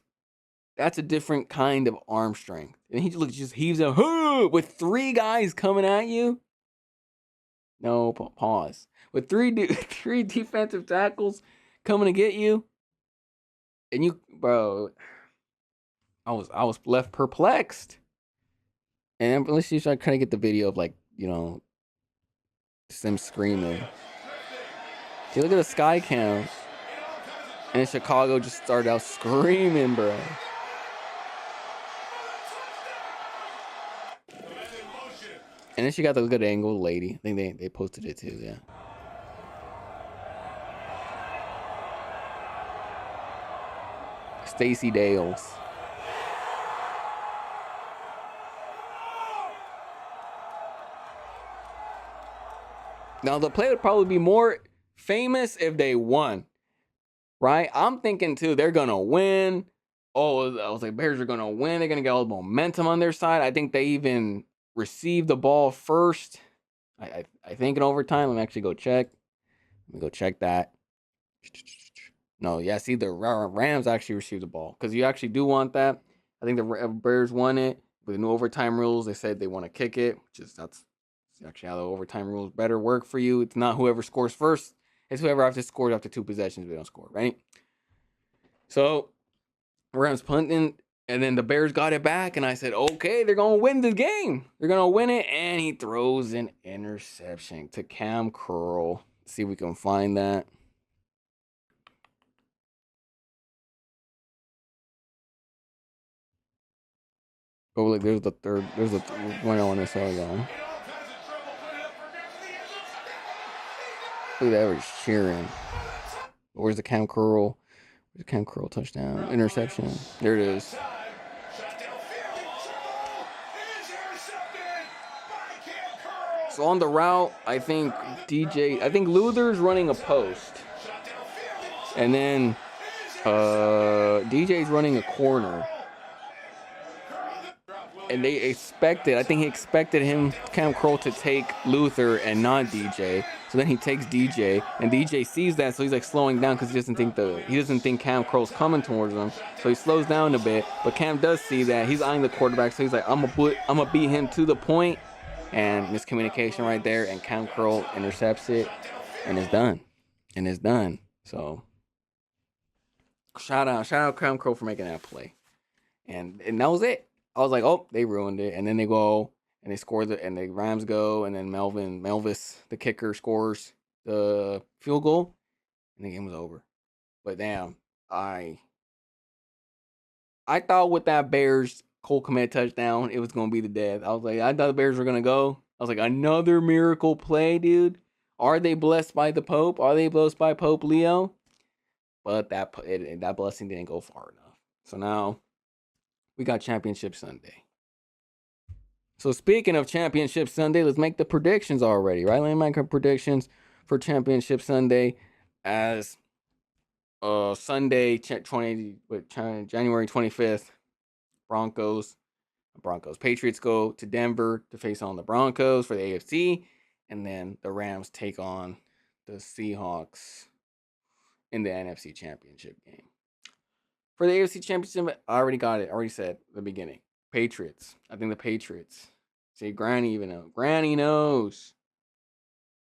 S1: that's a different kind of arm strength. And he just heaves a with 3 guys coming at you. No, pause. With 3 defensive tackles coming to get you, and you, bro, I was left perplexed. And let's see if I kind of get the video of like, them screaming. See, look at the sky cam. And Chicago just started out screaming, bro. And then she got the good angle lady. I think they posted it too, yeah. Stacey Dales. Now the play would probably be more famous if they won, right? I'm thinking too, they're gonna win. Oh, I was like, Bears are gonna win. They're gonna get all the momentum on their side. I think they even received the ball first. I think in overtime. Let me actually go check. Let me go check that. No, yeah, see, the Rams actually received the ball because you actually do want that. I think the Bears won it with the new overtime rules. They said they want to kick it, that's actually how the overtime rules better work for you. It's not whoever scores first; it's whoever after scores after 2 possessions they don't score, right? So Rams punting, and then the Bears got it back, and I said, okay, they're gonna win the game. They're gonna win it, and he throws an interception to Cam Curl. Let's see if we can find that. Oh, look, there's the third. There's the one on this side. Look at that, everybody's cheering. Where's the Cam Curl? Cam Curl touchdown, interception. There it is. So on the route, I think Luther's running a post. And then DJ's running a corner. And they expected, I think he expected Cam Curl, to take Luther and not DJ. So then he takes DJ, and DJ sees that, so he's like slowing down because he doesn't think Cam Curl's coming towards him. So he slows down a bit, but Cam does see that. He's eyeing the quarterback, so he's like, I'm gonna beat him to the point, and miscommunication right there, and Cam Curl intercepts it, and it's done. So shout out Cam Curl for making that play, and that was it. I was like, oh, they ruined it. And then they go and they score and the Rams go, and then Melvis, the kicker, scores the field goal, and the game was over. But damn, I thought with that Bears Cole Kmet touchdown, it was gonna be the death. I thought the Bears were gonna go. I was like, another miracle play, dude. Are they blessed by the Pope? Are they blessed by Pope Leo? But that blessing didn't go far enough. So now we got Championship Sunday. So speaking of Championship Sunday, let's make the predictions already, right? Let me make our predictions for Championship Sunday as Sunday, January 25th. Broncos. Patriots go to Denver to face on the Broncos for the AFC, and then the Rams take on the Seahawks in the NFC Championship game. For the AFC Championship, I already got it. I already said at the beginning. Patriots. I think the Patriots. See, Granny even knows. Granny knows.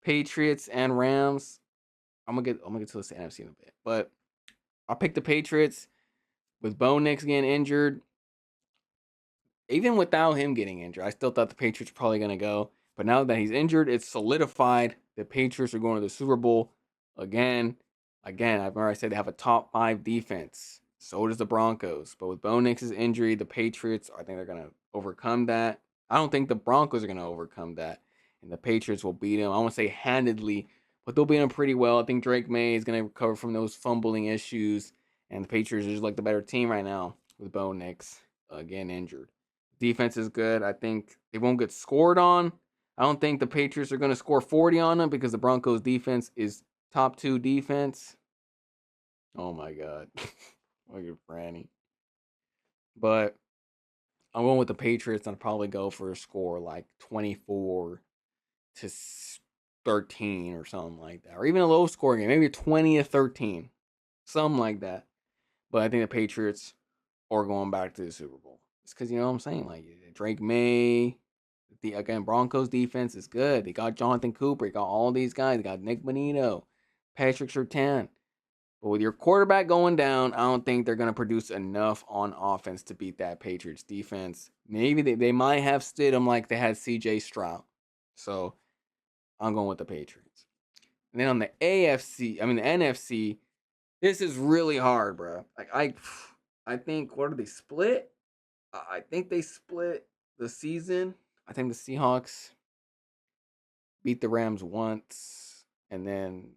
S1: Patriots and Rams. I'm gonna get to the NFC in a bit, but I'll pick the Patriots with Bo Nix getting injured. Even without him getting injured, I still thought the Patriots were probably gonna go. But now that he's injured, it's solidified. The Patriots are going to the Super Bowl again. I remember I said they have a top 5 defense. So does the Broncos. But with Bo Nix's injury, the Patriots, I think they're going to overcome that. I don't think the Broncos are going to overcome that. And the Patriots will beat them. I won't say handedly, but they'll beat them pretty well. I think Drake May is going to recover from those fumbling issues. And the Patriots are just like the better team right now with Bo Nix again injured. Defense is good. I think they won't get scored on. I don't think the Patriots are going to score 40 on them because the Broncos defense is top 2 defense. Oh my God. Look at Franny. But I'm going with the Patriots, and I'll probably go for a score like 24-13 or something like that. Or even a low scoring game, maybe 20-13. Something like that. But I think the Patriots are going back to the Super Bowl. It's because, you know what I'm saying? Like, Drake May, again, Broncos defense is good. They got Jonathan Cooper. They got all these guys. They got Nick Bonito, Patrick Surtain. But with your quarterback going down, I don't think they're going to produce enough on offense to beat that Patriots defense. Maybe they might have Stidham like they had C.J. Stroud. So I'm going with the Patriots. And then on the the NFC, this is really hard, bro. Like I think, what did they split? I think they split the season. I think the Seahawks beat the Rams once, and then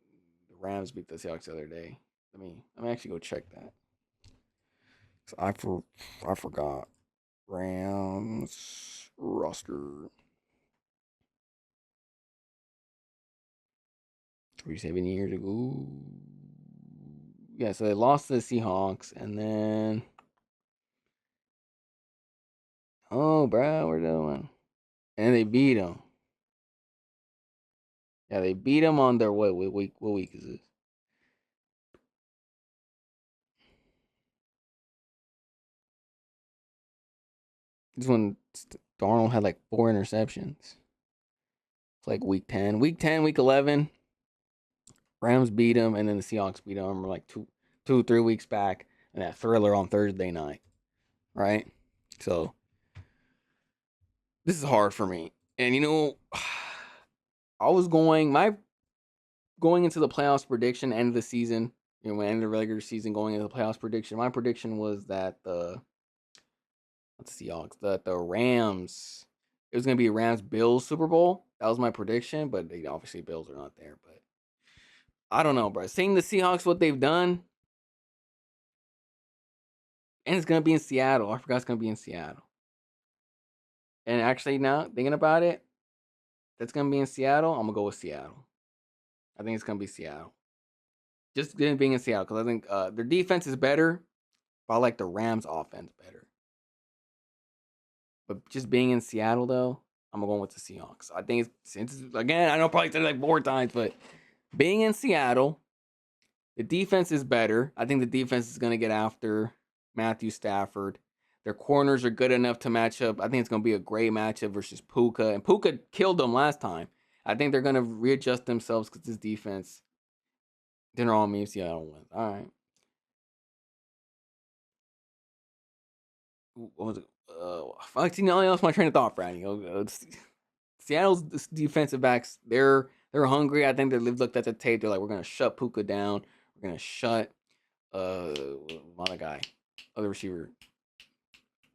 S1: the Rams beat the Seahawks the other day. Let me actually go check that. So I forgot. Rams roster. 37 years ago. Yeah, so they lost to the Seahawks, and then bro, we're doing. And they beat them. Yeah, they beat them on their what week? What week is this? This one, Darnold had like 4 interceptions. It's like week 10. Week 10, week 11, Rams beat them, and then the Seahawks beat them like 3 weeks back, and that thriller on Thursday night, right? So this is hard for me. And I was going into the playoffs prediction, end of the season, when end of the regular season, going into the playoffs prediction. My prediction was that the Seahawks, the Rams, it was gonna be Rams Bills Super Bowl. That was my prediction, but obviously Bills are not there. But I don't know, bro. Seeing the Seahawks, what they've done, And it's going to be in Seattle. I forgot it's going to be in Seattle. And actually, now thinking about it, that's going to be in Seattle. I'm going to go with Seattle. I think it's going to be Seattle. Just being in Seattle because I think their defense is better, but I like the Rams' offense better. But just being in Seattle, though, I'm going with the Seahawks. I think again, I know I probably said it like 4 times, but being in Seattle, the defense is better. I think the defense is going to get after Matthew Stafford. Their corners are good enough to match up. I think it's going to be a great matchup versus Puka. And Puka killed them last time. I think they're going to readjust themselves because this defense didn't all me if Seattle wins. All right. What was it? Fuck, you know, lost my train of thought, Franny. Seattle's defensive backs, they're hungry. I think they looked at the tape. They're like, we're going to shut Puka down. We're going to shut other guy, other receiver,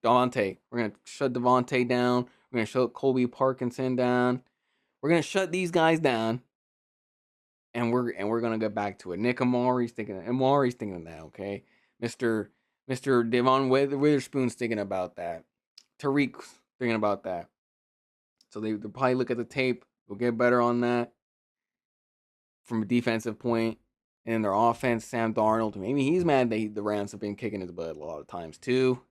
S1: Devontae. We're gonna shut Devontae down. We're gonna shut Colby Parkinson down. We're gonna shut these guys down, and we're gonna get back to it. Nick Amari's thinking of that. Okay, Mister Devon Witherspoon's thinking about that. Tariq's thinking about that. So they'll probably look at the tape. We'll get better on that from a defensive point. And their offense, Sam Darnold, maybe he's mad that the Rams have been kicking his butt a lot of times too.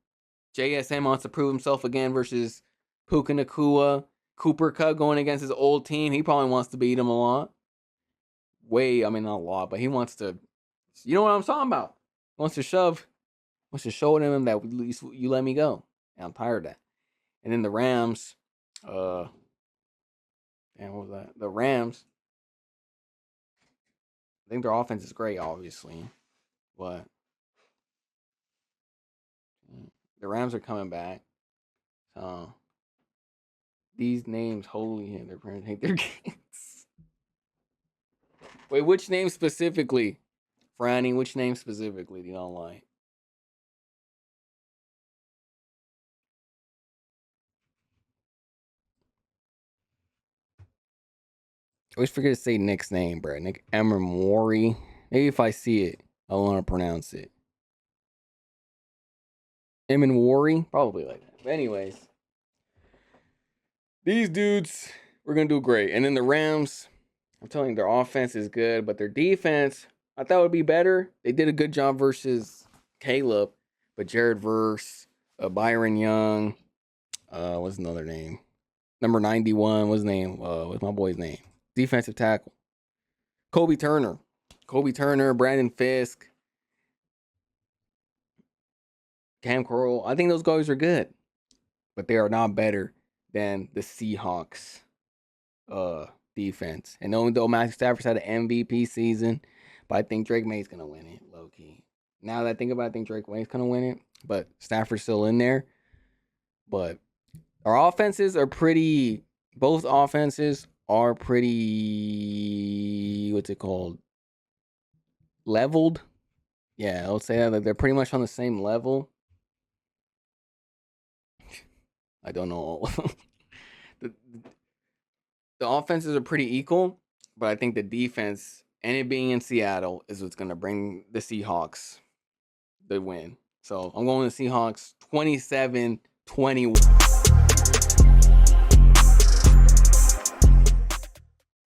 S1: JSN wants to prove himself again versus Puka Nacua. Cooper Kupp going against his old team. He probably wants to beat him a lot. Not a lot, but he wants to. You know what I'm talking about? He wants to show them that at least you let me go. And I'm tired of that. And then the Rams, what was that? The Rams, I think their offense is great, obviously, but the Rams are coming back. So these names, holy, they're going to take their games. Wait, which name specifically, Franny? Which name specifically do you not like? I always forget to say Nick's name, bro. Nick Emramori. Maybe if I see it, I want to pronounce it. Emanwari? Probably like that. But anyways, these dudes, we're going to do great. And then the Rams, I'm telling you, their offense is good, but their defense, I thought would be better. They did a good job versus Caleb, but Jared Verse, Byron Young, what's another name? Number 91, what's his name? What's my boy's name? Defensive tackle. Kobe Turner, Brandon Fisk, Cam Curl. I think those guys are good, but they are not better than the Seahawks defense. And though Matthew Stafford's had an MVP season, but I think Drake May's going to win it, low key. Now that I think about it, I think Drake May's going to win it, but Stafford's still in there. But our offenses are pretty, both offenses are pretty, what's it called? Leveled. Yeah, I would say that they're pretty much on the same level. I don't know. the offenses are pretty equal, but I think the defense and it being in Seattle is what's going to bring the Seahawks the win. So I'm going to Seahawks 27-21.